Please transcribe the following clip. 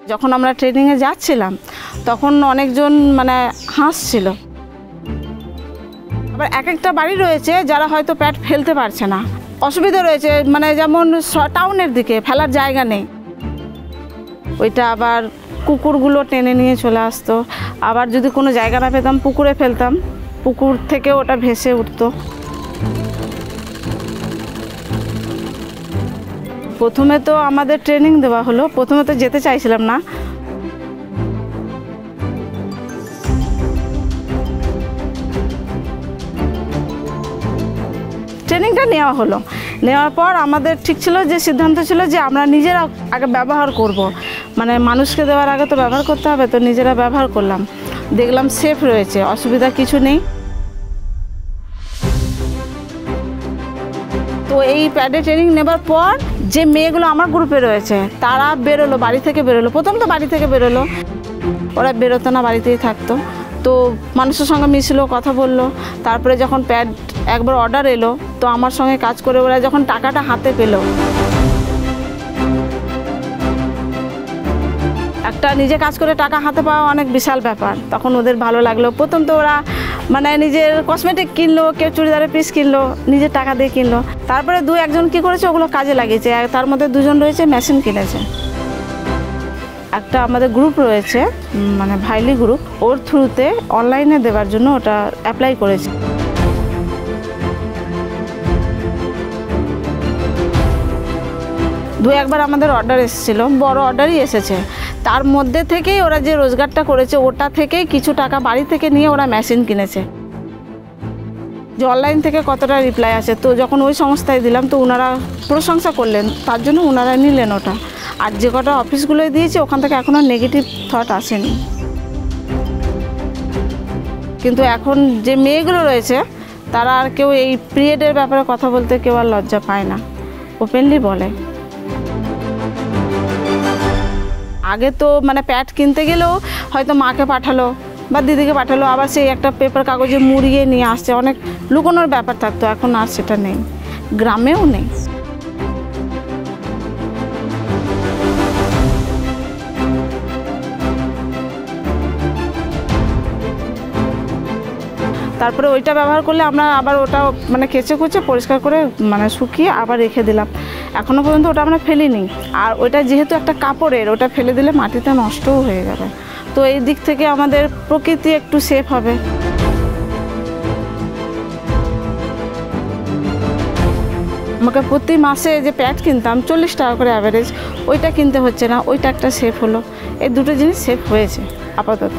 যখন আমরা ট্রেনিংয়ে যাচ্ছিলাম তখন অনেকজন মানে হাসছিল। আবার এক একটা বাড়ি রয়েছে যারা হয়তো প্যাড ফেলতে পারছে না, অসুবিধা রয়েছে, মানে যেমন টাউনের দিকে ফেলার জায়গা নেই, ওইটা আবার কুকুরগুলো টেনে নিয়ে চলে আসতো। আবার যদি কোনো জায়গা না পেতাম পুকুরে ফেলতাম, পুকুর থেকে ওটা ভেসে উঠতো। প্রথমে তো আমাদের ট্রেনিং দেওয়া হলো, প্রথমে তো যেতে চাইছিলাম না। ট্রেনিংটা নেওয়া হলো, নেওয়ার পর আমাদের ঠিক ছিল যে সিদ্ধান্ত ছিল যে আমরা নিজেরা আগে ব্যবহার করব, মানে মানুষকে দেওয়ার আগে তো ব্যবহার করতে হবে, তো নিজেরা ব্যবহার করলাম, দেখলাম সেফ রয়েছে, অসুবিধা কিছু নেই। তো এই প্যাডে ট্রেনিং নেবার পর যে মেয়েগুলো আমার গ্রুপে রয়েছে তারা বেরোলো, বাড়ি থেকে বেরোলো। প্রথম তো বাড়ি থেকে বেরোলো, ওরা বেরোতো না, বাড়িতেই থাকতো। তো মানুষের সঙ্গে মিশলো, কথা বললো। তারপরে যখন প্যাড একবার অর্ডার এলো, তো আমার সঙ্গে কাজ করে ওরা যখন টাকাটা হাতে পেলো, একটা নিজে কাজ করে টাকা হাতে পাওয়া অনেক বিশাল ব্যাপার, তখন ওদের ভালো লাগলো। প্রথম তো ওরা মানে নিজের কসমেটিক কিনলো, কেউ চুড়িদারের পিস কিনলো, নিজের টাকা দিয়ে কিনলো। তারপরে দু একজন কী করেছে, ওগুলো কাজে লাগিয়েছে। তার মধ্যে দুজন রয়েছে মেশিন কিনেছে। একটা আমাদের গ্রুপ রয়েছে, মানে ভাইলি গ্রুপ, ওর থ্রুতে অনলাইনে দেওয়ার জন্য ওটা অ্যাপ্লাই করেছে। দু একবার আমাদের অর্ডার এসেছিলো, বড় অর্ডারই এসেছে। তার মধ্যে থেকেই ওরা যে রোজগারটা করেছে ওটা থেকেই কিছু টাকা বাড়ি থেকে নিয়ে ওরা মেশিন কিনেছে। যে অনলাইন থেকে কতটা রিপ্লাই আসে, তো যখন ওই সংস্থায় দিলাম তো ওনারা প্রশংসা করলেন, তার জন্য ওনারা নিলেন ওটা। আর যে কটা অফিসগুলোয় দিয়েছে ওখান থেকে এখনও নেগেটিভ থট আসেনি। কিন্তু এখন যে মেয়েগুলো রয়েছে তারা আর কেউ এই পিরিয়ডের ব্যাপারে কথা বলতে কেউ আর লজ্জা পায় না, ওপেনলি বলে। আগে তো মানে প্যাড কিনতে গেলেও হয়তো মাকে পাঠালো বা দিদিকে পাঠালো, আবার সেই একটা পেপার কাগজে মুড়িয়ে নিয়ে আসছে, অনেক লুকোনোর ব্যাপার থাকতো। এখন আর সেটা নেই, গ্রামেও নেই। তারপরে ওইটা ব্যবহার করলে আমরা আবার ওটা মানে কেচে কুচে পরিষ্কার করে মানে শুকিয়ে আবার রেখে দিলাম। এখনও পর্যন্ত ওটা আমরা ফেলিনি। আর ওটা যেহেতু একটা কাপড়ের, ওটা ফেলে দিলে মাটিতে নষ্টও হয়ে যাবে। তো এই দিক থেকে আমাদের প্রকৃতি একটু সেফ হবে। আমাকে প্রতি মাসে যে প্যাড কিনতাম 40 টাকা করে অ্যাভারেজ, ওইটা কিনতে হচ্ছে না, ওইটা একটা সেফ হলো। এই দুটো জিনিস সেফ হয়েছে আপাতত।